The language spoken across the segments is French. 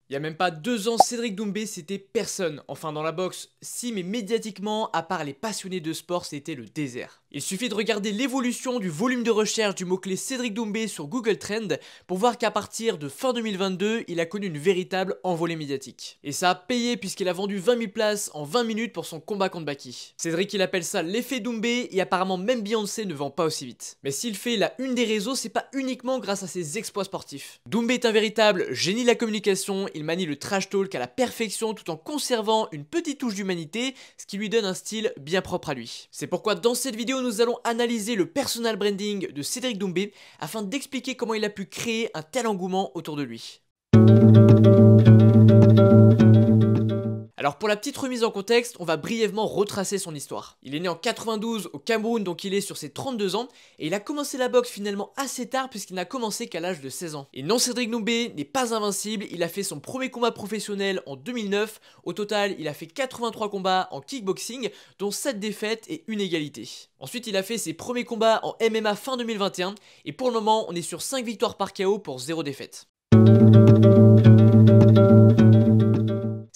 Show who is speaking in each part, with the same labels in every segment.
Speaker 1: Il y a même pas 2 ans, Cédric Doumbé c'était personne. Enfin dans la boxe, si, mais médiatiquement, à part les passionnés de sport, c'était le désert. Il suffit de regarder l'évolution du volume de recherche du mot-clé Cédric Doumbé sur Google Trends pour voir qu'à partir de fin 2022, il a connu une véritable envolée médiatique. Et ça a payé puisqu'il a vendu 20 000 places en 20 minutes pour son combat contre Baki. Cédric il appelle ça l'effet Doumbé et apparemment même Beyoncé ne vend pas aussi vite. Mais s'il fait la une des réseaux, c'est pas uniquement grâce à ses exploits sportifs. Doumbé est un véritable génie de la communication, il manie le trash talk à la perfection tout en conservant une petite touche d'humanité, ce qui lui donne un style bien propre à lui. C'est pourquoi dans cette vidéo nous allons analyser le personal branding de Cédric Doumbé afin d'expliquer comment il a pu créer un tel engouement autour de lui. Alors pour la petite remise en contexte, on va brièvement retracer son histoire. Il est né en 92 au Cameroun, donc il est sur ses 32 ans, et il a commencé la boxe finalement assez tard puisqu'il n'a commencé qu'à l'âge de 16 ans. Et non, Cédric Doumbé n'est pas invincible, il a fait son premier combat professionnel en 2009, au total il a fait 83 combats en kickboxing, dont 7 défaites et une égalité. Ensuite il a fait ses premiers combats en MMA fin 2021, et pour le moment on est sur 5 victoires par KO pour 0 défaite.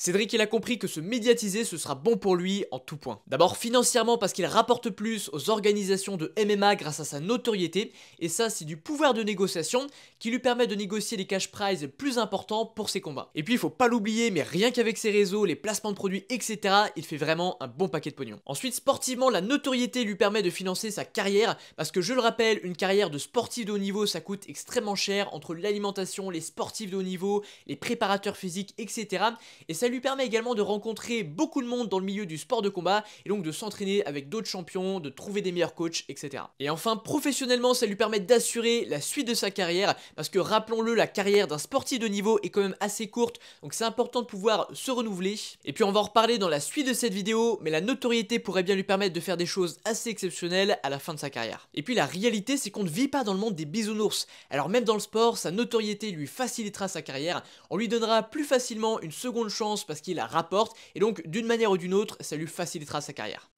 Speaker 1: Cédric il a compris que se médiatiser ce sera bon pour lui en tout point. D'abord financièrement parce qu'il rapporte plus aux organisations de MMA grâce à sa notoriété, et ça c'est du pouvoir de négociation qui lui permet de négocier des cash prizes plus importants pour ses combats. Et puis il faut pas l'oublier, mais rien qu'avec ses réseaux, les placements de produits etc, il fait vraiment un bon paquet de pognon. Ensuite sportivement, la notoriété lui permet de financer sa carrière, parce que je le rappelle, une carrière de sportif de haut niveau ça coûte extrêmement cher entre l'alimentation, les sportifs de haut niveau, les préparateurs physiques etc, et ça lui permet également de rencontrer beaucoup de monde dans le milieu du sport de combat et donc de s'entraîner avec d'autres champions, de trouver des meilleurs coachs, etc. Et enfin, professionnellement, ça lui permet d'assurer la suite de sa carrière parce que rappelons-le, la carrière d'un sportif de niveau est quand même assez courte, donc c'est important de pouvoir se renouveler. Et puis on va en reparler dans la suite de cette vidéo, mais la notoriété pourrait bien lui permettre de faire des choses assez exceptionnelles à la fin de sa carrière. Et puis la réalité, c'est qu'on ne vit pas dans le monde des bisounours. Alors même dans le sport, sa notoriété lui facilitera sa carrière, on lui donnera plus facilement une seconde chance parce qu'il la rapporte, et donc d'une manière ou d'une autre, ça lui facilitera sa carrière.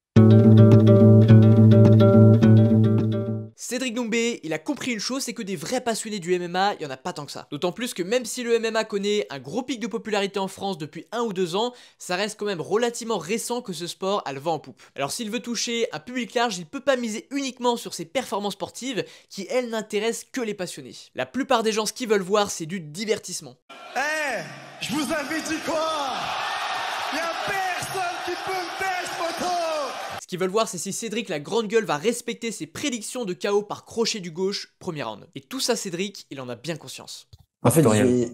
Speaker 1: Cédric Doumbé, il a compris une chose, c'est que des vrais passionnés du MMA, il y en a pas tant que ça. D'autant plus que même si le MMA connaît un gros pic de popularité en France depuis 1 ou 2 ans, ça reste quand même relativement récent que ce sport a le vent en poupe. Alors s'il veut toucher un public large, il peut pas miser uniquement sur ses performances sportives, qui elles n'intéressent que les passionnés. La plupart des gens, ce qu'ils veulent voir, c'est du divertissement.
Speaker 2: Hey, je vous avais dit quoi? Y'a personne qui peut me tester, photo!
Speaker 1: Ce qu'ils veulent voir, c'est si Cédric la grande gueule va respecter ses prédictions de KO par crochet du gauche, premier round. Et tout ça, Cédric, il en a bien conscience.
Speaker 3: En fait,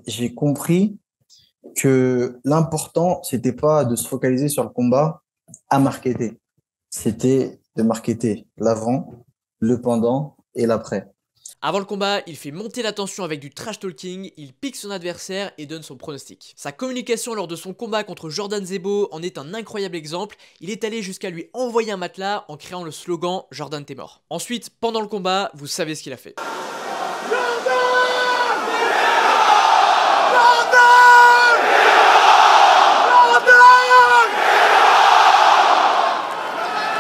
Speaker 3: j'ai compris que l'important, c'était pas de se focaliser sur le combat à marketer. C'était de marketer l'avant, le pendant et l'après.
Speaker 1: Avant le combat, il fait monter la tension avec du trash talking, il pique son adversaire et donne son pronostic. Sa communication lors de son combat contre Jordan Zebo en est un incroyable exemple, il est allé jusqu'à lui envoyer un matelas en créant le slogan « Jordan t'es mort ». Ensuite, pendant le combat, vous savez ce qu'il a fait.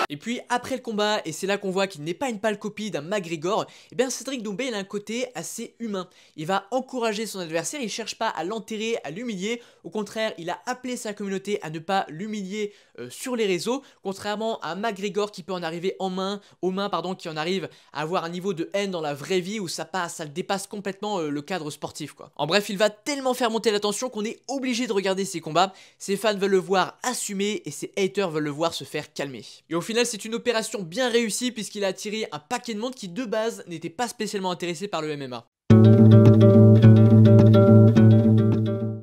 Speaker 1: Et puis après le combat, et c'est là qu'on voit qu'il n'est pas une pâle copie d'un McGregor, et bien Cédric Doumbé il a un côté assez humain. Il va encourager son adversaire, il cherche pas à l'enterrer, à l'humilier, au contraire il a appelé sa communauté à ne pas l'humilier sur les réseaux, contrairement à McGregor qui peut en arriver aux mains, qui en arrive à avoir un niveau de haine dans la vraie vie où ça le dépasse complètement le cadre sportif quoi. En bref, il va tellement faire monter la tension qu'on est obligé de regarder ses combats, ses fans veulent le voir assumer et ses haters veulent le voir se faire calmer. Et au final, c'est une opération bien réussie puisqu'il a attiré un paquet de monde qui de base n'était pas spécialement intéressé par le MMA.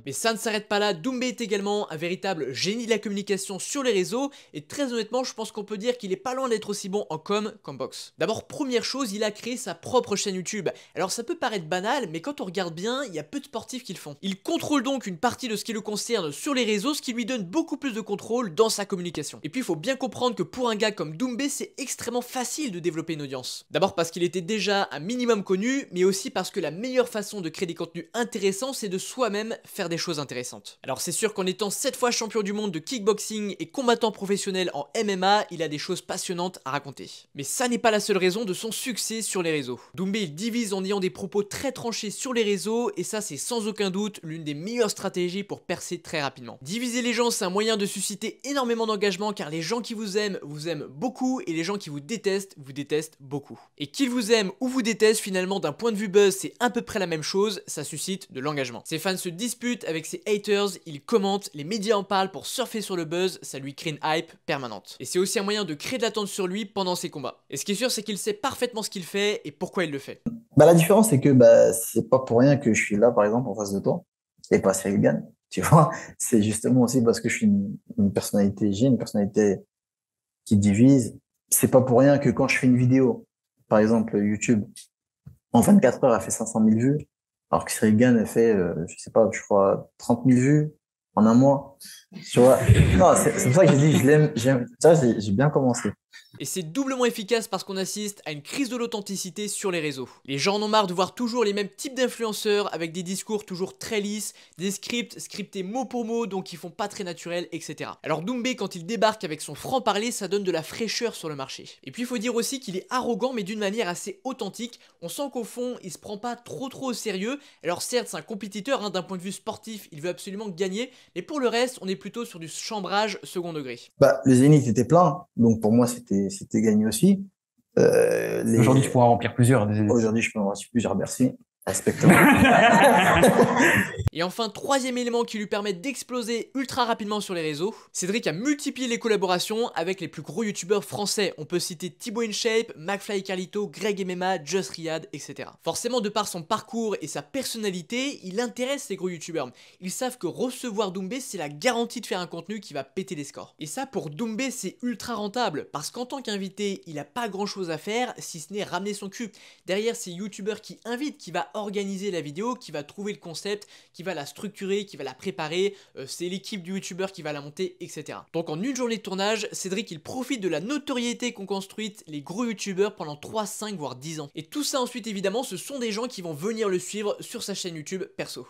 Speaker 1: Mais ça ne s'arrête pas là, Doumbé est également un véritable génie de la communication sur les réseaux, et très honnêtement je pense qu'on peut dire qu'il est pas loin d'être aussi bon en com qu'en boxe. D'abord première chose, il a créé sa propre chaîne YouTube. Alors ça peut paraître banal, mais quand on regarde bien, il y a peu de sportifs qui le font. Il contrôle donc une partie de ce qui le concerne sur les réseaux, ce qui lui donne beaucoup plus de contrôle dans sa communication. Et puis il faut bien comprendre que pour un gars comme Doumbé, c'est extrêmement facile de développer une audience. D'abord parce qu'il était déjà un minimum connu, mais aussi parce que la meilleure façon de créer des contenus intéressants, c'est de soi-même faire des choses intéressantes. Alors c'est sûr qu'en étant 7 fois champion du monde de kickboxing et combattant professionnel en MMA, il a des choses passionnantes à raconter. Mais ça n'est pas la seule raison de son succès sur les réseaux. Doumbé il divise en ayant des propos très tranchés sur les réseaux et ça c'est sans aucun doute l'une des meilleures stratégies pour percer très rapidement. Diviser les gens c'est un moyen de susciter énormément d'engagement car les gens qui vous aiment beaucoup et les gens qui vous détestent beaucoup. Et qu'ils vous aiment ou vous détestent finalement d'un point de vue buzz c'est à peu près la même chose, ça suscite de l'engagement. Ses fans se disputent avec ses haters, ils commentent, les médias en parlent pour surfer sur le buzz, ça lui crée une hype permanente. Et c'est aussi un moyen de créer de l'attente sur lui pendant ses combats. Et ce qui est sûr c'est qu'il sait parfaitement ce qu'il fait et pourquoi il le fait.
Speaker 3: Bah, la différence, c'est que c'est pas pour rien que je suis là, par exemple, en face de toi, et pas Cyril Gane. Tu vois, c'est justement aussi parce que je suis une personnalité, j'ai une personnalité qui divise. C'est pas pour rien que quand je fais une vidéo, par exemple, YouTube, en 24 heures, elle fait 500 000 vues, alors que Cyril Gane, elle fait, je sais pas, je crois, 30 000 vues en un mois. Tu vois, non, c'est pour ça que j'ai dit, je l'aime, j'aime, ça, j'ai bien commencé.
Speaker 1: Et c'est doublement efficace parce qu'on assiste à une crise de l'authenticité sur les réseaux. Les gens en ont marre de voir toujours les mêmes types d'influenceurs avec des discours toujours très lisses, des scripts scriptés mot pour mot donc qui font pas très naturel, etc. Alors Doumbé quand il débarque avec son franc-parler ça donne de la fraîcheur sur le marché. Et puis il faut dire aussi qu'il est arrogant mais d'une manière assez authentique, on sent qu'au fond il se prend pas trop au sérieux. Alors certes c'est un compétiteur d'un point de vue sportif, il veut absolument gagner, mais pour le reste on est plutôt sur du chambrage second degré.
Speaker 3: Bah, le Zénith était plein, donc pour moi c'était gagné aussi.
Speaker 4: Aujourd'hui, tu pourras remplir plusieurs.
Speaker 3: Aujourd'hui, je peux en remplir plusieurs. Merci. Respecte-moi.
Speaker 1: Et enfin, troisième élément qui lui permet d'exploser ultra rapidement sur les réseaux, Cédric a multiplié les collaborations avec les plus gros youtubeurs français. On peut citer Thibaut InShape, McFly et Carlito, Greg MMA, Just Riyad, etc. Forcément, de par son parcours et sa personnalité, il intéresse les gros youtubeurs. Ils savent que recevoir Doumbé, c'est la garantie de faire un contenu qui va péter les scores. Et ça, pour Doumbé, c'est ultra rentable, parce qu'en tant qu'invité, il a pas grand chose à faire, si ce n'est ramener son cul. Derrière, c'est youtubeur qui invite, qui va organiser la vidéo, qui va trouver le concept, qui va la structurer, qui va la préparer, c'est l'équipe du youtubeur qui va la monter, etc. Donc en une journée de tournage, Cédric il profite de la notoriété qu'ont construite les gros youtubeurs pendant 3, 5 voire 10 ans. Et tout ça ensuite évidemment ce sont des gens qui vont venir le suivre sur sa chaîne YouTube perso.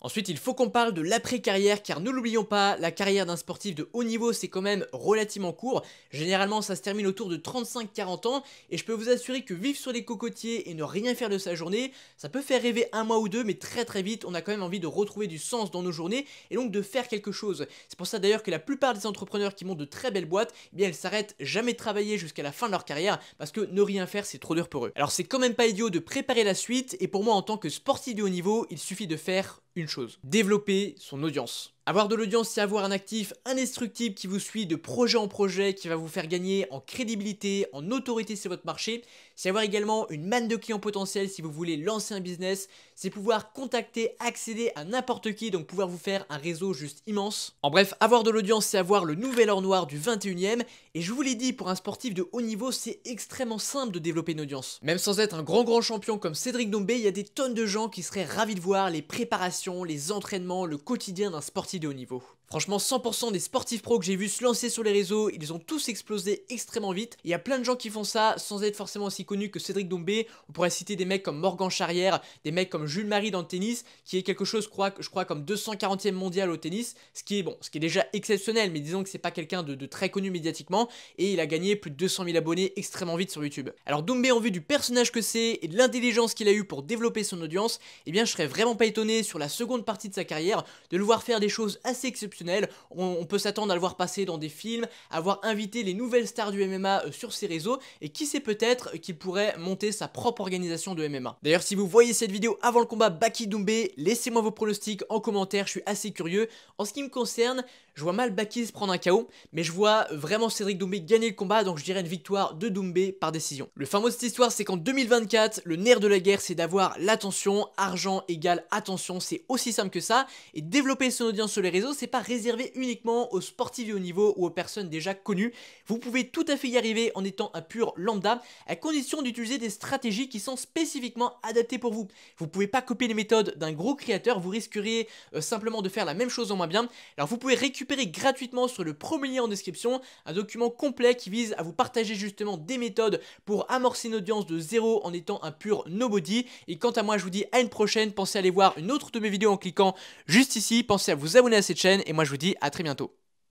Speaker 1: Ensuite, il faut qu'on parle de l'après-carrière car ne l'oublions pas, la carrière d'un sportif de haut niveau c'est quand même relativement court. Généralement ça se termine autour de 35-40 ans et je peux vous assurer que vivre sur les cocotiers et ne rien faire de sa journée, ça peut faire rêver un mois ou deux mais très vite on a quand même envie de retrouver du sens dans nos journées et donc de faire quelque chose. C'est pour ça d'ailleurs que la plupart des entrepreneurs qui montent de très belles boîtes, eh bien elles s'arrêtent jamais de travailler jusqu'à la fin de leur carrière parce que ne rien faire c'est trop dur pour eux. Alors c'est quand même pas idiot de préparer la suite et pour moi en tant que sportif de haut niveau, il suffit de faire une chose, développer son audience. Avoir de l'audience, c'est avoir un actif indestructible qui vous suit de projet en projet, qui va vous faire gagner en crédibilité, en autorité sur votre marché. C'est avoir également une manne de clients potentiels si vous voulez lancer un business. C'est pouvoir contacter, accéder à n'importe qui, donc pouvoir vous faire un réseau juste immense. En bref, avoir de l'audience, c'est avoir le nouvel or noir du 21e. Et je vous l'ai dit, pour un sportif de haut niveau, c'est extrêmement simple de développer une audience. Même sans être un grand champion comme Cédric Doumbé, il y a des tonnes de gens qui seraient ravis de voir les préparations, les entraînements, le quotidien d'un sportif de haut niveau. Franchement, 100% des sportifs pros que j'ai vus se lancer sur les réseaux, ils ont tous explosé extrêmement vite. Il y a plein de gens qui font ça sans être forcément aussi connus que Cédric Doumbé. On pourrait citer des mecs comme Morgan Charrière, des mecs comme Jules Marie dans le tennis, qui est quelque chose, je crois comme 240e mondial au tennis, ce qui est déjà exceptionnel, mais disons que c'est pas quelqu'un de très connu médiatiquement, et il a gagné plus de 200 000 abonnés extrêmement vite sur YouTube. Alors Doumbé, en vue du personnage que c'est et de l'intelligence qu'il a eu pour développer son audience, eh bien je serais vraiment pas étonné sur la seconde partie de sa carrière de le voir faire des choses assez exceptionnelles. On peut s'attendre à le voir passer dans des films, à voir inviter les nouvelles stars du MMA sur ses réseaux, et qui sait peut-être qu'il pourrait monter sa propre organisation de MMA. D'ailleurs, si vous voyez cette vidéo avant le combat Baki Doumbé, laissez-moi vos pronostics en commentaire, je suis assez curieux. En ce qui me concerne, je vois mal Baki se prendre un KO, mais je vois vraiment Cédric Doumbé gagner le combat, donc je dirais une victoire de Doumbé par décision. Le fin mot de cette histoire, c'est qu'en 2024, le nerf de la guerre, c'est d'avoir l'attention. Argent égale attention, c'est aussi simple que ça, et développer son audience sur les réseaux, c'est pas réservé uniquement aux sportifs de haut niveau ou aux personnes déjà connues. Vous pouvez tout à fait y arriver en étant un pur lambda, à condition d'utiliser des stratégies qui sont spécifiquement adaptées pour vous. Vous pouvez pas copier les méthodes d'un gros créateur, vous risqueriez simplement de faire la même chose en moins bien. Alors vous pouvez récupérer récupérer gratuitement sur le premier lien en description un document complet qui vise à vous partager justement des méthodes pour amorcer une audience de zéro en étant un pur nobody. Et quant à moi, je vous dis à une prochaine. Pensez à aller voir une autre de mes vidéos en cliquant juste ici. Pensez à vous abonner à cette chaîne et moi je vous dis à très bientôt.